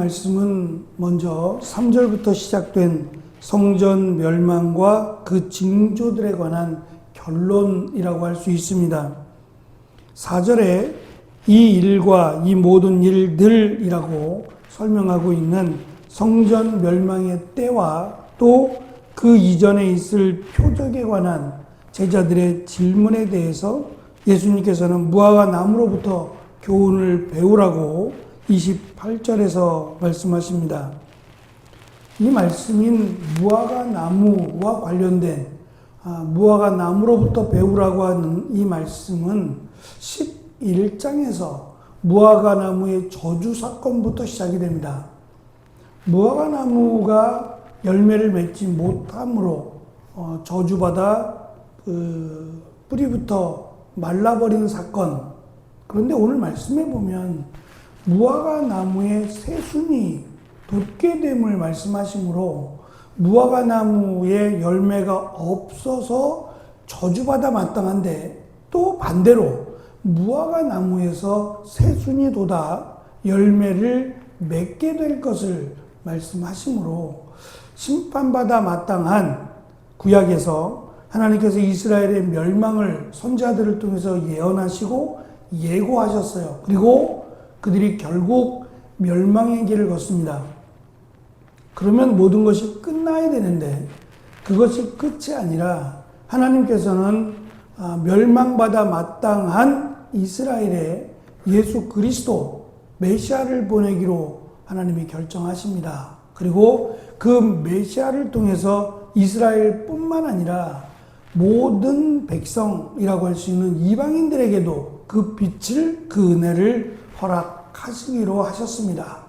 말씀은 먼저 3절부터 시작된 성전 멸망과 그 징조들에 관한 결론이라고 할 수 있습니다. 4절에 이 일과 이 모든 일들이라고 설명하고 있는 성전 멸망의 때와 또 그 이전에 있을 표적에 관한 제자들의 질문에 대해서 예수님께서는 무화과 나무로부터 교훈을 배우라고 28절에서 말씀하십니다. 이 말씀인 무화과 나무와 관련된 무화과 나무로부터 배우라고 하는 이 말씀은 11장에서 무화과 나무의 저주 사건부터 시작이 됩니다. 무화과 나무가 열매를 맺지 못함으로 저주받아 뿌리부터 말라버리는 사건. 그런데 오늘 말씀에 보면 무화과 나무의 새순이 돋게 됨을 말씀하시므로 무화과 나무의 열매가 없어서 저주받아 마땅한데 또 반대로 무화과 나무에서 새순이 돋아 열매를 맺게 될 것을 말씀하시므로 심판받아 마땅한 구약에서 하나님께서 이스라엘의 멸망을 선지자들을 통해서 예언하시고 예고하셨어요. 그리고 그들이 결국 멸망의 길을 걷습니다. 그러면 모든 것이 끝나야 되는데 그것이 끝이 아니라 하나님께서는 멸망받아 마땅한 이스라엘의 예수 그리스도 메시아를 보내기로 하나님이 결정하십니다. 그리고 그 메시아를 통해서 이스라엘뿐만 아니라 모든 백성이라고 할 수 있는 이방인들에게도 그 빛을, 그 은혜를 허락하시기로 하셨습니다.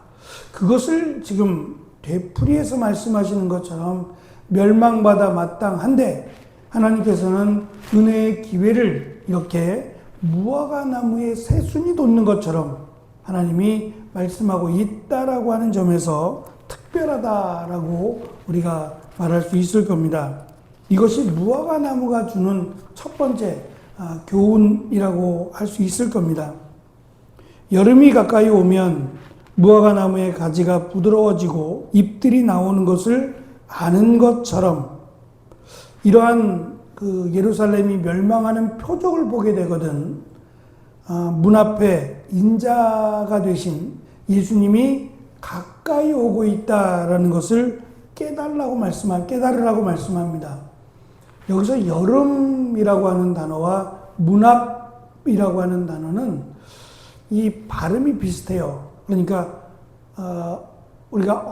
그것을 지금 되풀이해서 말씀하시는 것처럼 멸망받아 마땅한데 하나님께서는 은혜의 기회를 이렇게 무화과 나무에 새순이 돋는 것처럼 하나님이 말씀하고 있다라고 하는 점에서 특별하다라고 우리가 말할 수 있을 겁니다. 이것이 무화과 나무가 주는 첫 번째 교훈이라고 할 수 있을 겁니다. 여름이 가까이 오면 무화과 나무의 가지가 부드러워지고 잎들이 나오는 것을 아는 것처럼 이러한 예루살렘이 멸망하는 표적을 보게 되거든 문 앞에 인자가 되신 예수님이 가까이 오고 있다라는 것을 깨달으라고 말씀합니다. 여기서 여름이라고 하는 단어와 문 앞이라고 하는 단어는 이 발음이 비슷해요. 그러니까 우리가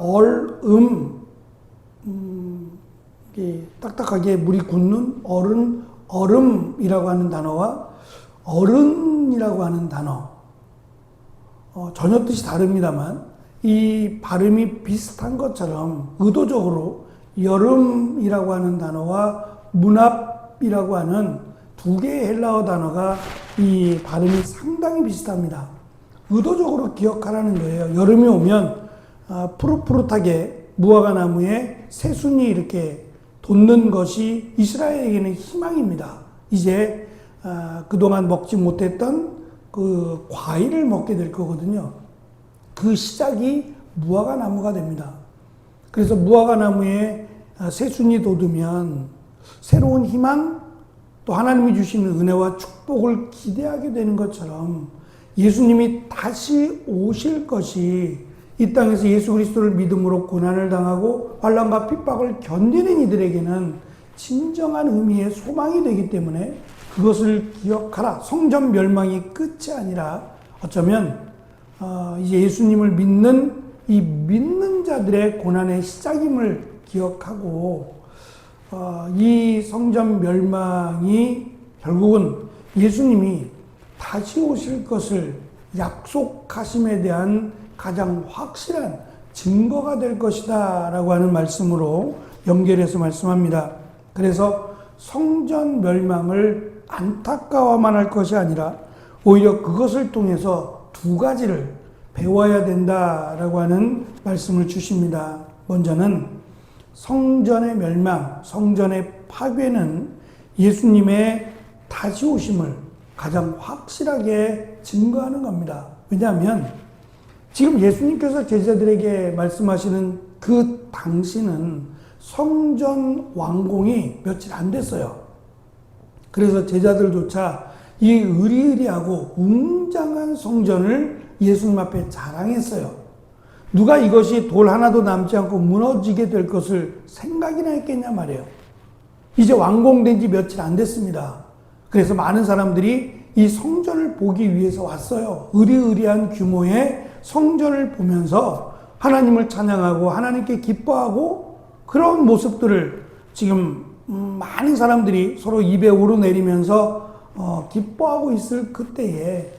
딱딱하게 물이 굳는 얼음이라고 하는 단어와 어른이라고 하는 단어 전혀 뜻이 다릅니다만 이 발음이 비슷한 것처럼 의도적으로 여름이라고 하는 단어와 문 앞이라고 하는 두 개의 헬라어 단어가 이 발음이 상당히 비슷합니다. 의도적으로 기억하라는 거예요. 여름이 오면 푸릇푸릇하게 무화과 나무에 새순이 이렇게 돋는 것이 이스라엘에게는 희망입니다. 이제 그동안 먹지 못했던 그 과일을 먹게 될 거거든요. 그 시작이 무화과 나무가 됩니다. 그래서 무화과 나무에 새순이 돋으면 새로운 희망, 또 하나님이 주시는 은혜와 축복을 기대하게 되는 것처럼 예수님이 다시 오실 것이 이 땅에서 예수 그리스도를 믿음으로 고난을 당하고 환난과 핍박을 견디는 이들에게는 진정한 의미의 소망이 되기 때문에 그것을 기억하라. 성전 멸망이 끝이 아니라 어쩌면 이제 예수님을 믿는 이 믿는 자들의 고난의 시작임을 기억하고 이 성전 멸망이 결국은 예수님이 다시 오실 것을 약속하심에 대한 가장 확실한 증거가 될 것이다 라고 하는 말씀으로 연결해서 말씀합니다. 그래서 성전 멸망을 안타까워만 할 것이 아니라 오히려 그것을 통해서 두 가지를 배워야 된다라고 하는 말씀을 주십니다. 먼저는 성전의 멸망, 성전의 파괴는 예수님의 다시 오심을 가장 확실하게 증거하는 겁니다. 왜냐하면 지금 예수님께서 제자들에게 말씀하시는 그 당시는 성전 완공이 며칠 안 됐어요. 그래서 제자들조차 이 으리으리하고 웅장한 성전을 예수님 앞에 자랑했어요. 누가 이것이 돌 하나도 남지 않고 무너지게 될 것을 생각이나 했겠냐 말이에요. 이제 완공된 지 며칠 안 됐습니다. 그래서 많은 사람들이 이 성전을 보기 위해서 왔어요. 으리으리한 규모의 성전을 보면서 하나님을 찬양하고 하나님께 기뻐하고 그런 모습들을 지금 많은 사람들이 서로 입에 오르내리면서 기뻐하고 있을 그때에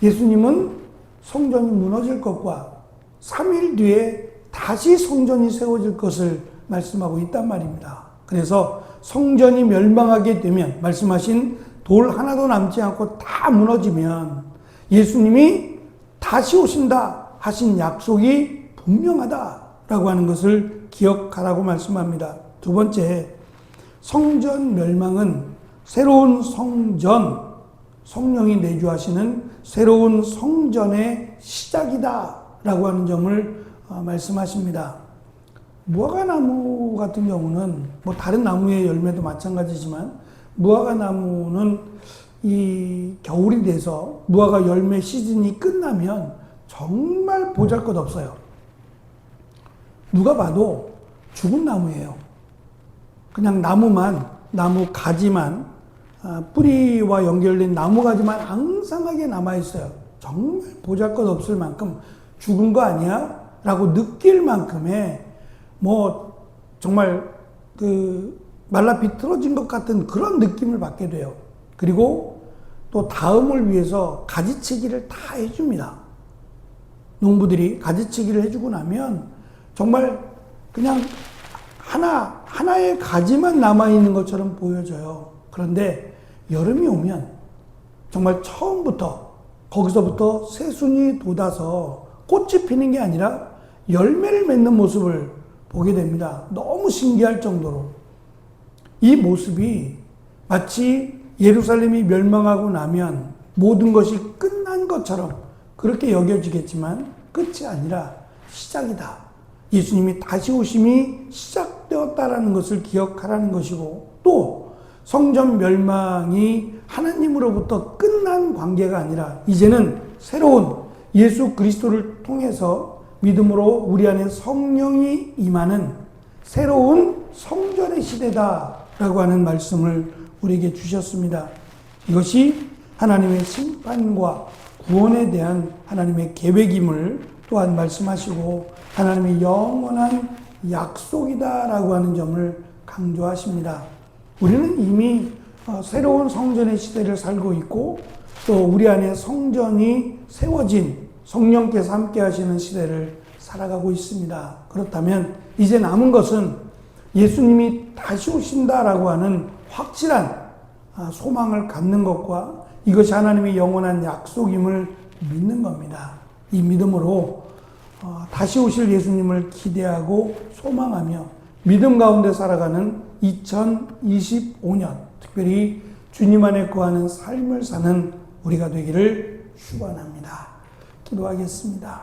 예수님은 성전이 무너질 것과 3일 뒤에 다시 성전이 세워질 것을 말씀하고 있단 말입니다. 그래서 성전이 멸망하게 되면 말씀하신 돌 하나도 남지 않고 다 무너지면 예수님이 다시 오신다 하신 약속이 분명하다라고 하는 것을 기억하라고 말씀합니다. 두 번째, 성전 멸망은 새로운 성전, 성령이 내주하시는 새로운 성전의 시작이다 라고 하는 점을 말씀하십니다. 무화과나무 같은 경우는 뭐 다른 나무의 열매도 마찬가지지만 무화과나무는 이 겨울이 돼서 무화과 열매 시즌이 끝나면 정말 보잘것없어요. 누가 봐도 죽은 나무예요. 그냥 나무 가지만 뿌리와 연결된 나무 가지만 앙상하게 남아있어요. 정말 보잘것없을 만큼 죽은 거 아니야? 라고 느낄 만큼의 뭐 정말 말라 비틀어진 것 같은 그런 느낌을 받게 돼요. 그리고 또 다음을 위해서 가지치기를 다 해줍니다. 농부들이 가지치기를 해주고 나면 정말 그냥 하나의 가지만 남아있는 것처럼 보여져요. 그런데 여름이 오면 정말 처음부터 거기서부터 새순이 돋아서 꽃이 피는 게 아니라 열매를 맺는 모습을 보게 됩니다. 너무 신기할 정도로. 이 모습이 마치 예루살렘이 멸망하고 나면 모든 것이 끝난 것처럼 그렇게 여겨지겠지만 끝이 아니라 시작이다. 예수님이 다시 오심이 시작되었다라는 것을 기억하라는 것이고, 또 성전 멸망이 하나님으로부터 끝난 관계가 아니라 이제는 새로운 예수 그리스도를 통해서 믿음으로 우리 안에 성령이 임하는 새로운 성전의 시대다라고 하는 말씀을 우리에게 주셨습니다. 이것이 하나님의 심판과 구원에 대한 하나님의 계획임을 또한 말씀하시고 하나님의 영원한 약속이다라고 하는 점을 강조하십니다. 우리는 이미 새로운 성전의 시대를 살고 있고 또 우리 안에 성전이 세워진 성령께서 함께 하시는 시대를 살아가고 있습니다. 그렇다면 이제 남은 것은 예수님이 다시 오신다라고 하는 확실한 소망을 갖는 것과 이것이 하나님의 영원한 약속임을 믿는 겁니다. 이 믿음으로 다시 오실 예수님을 기대하고 소망하며 믿음 가운데 살아가는 2025년, 특별히 주님 안에 거하는 삶을 사는 우리가 되기를 축원합니다. 기도하겠습니다.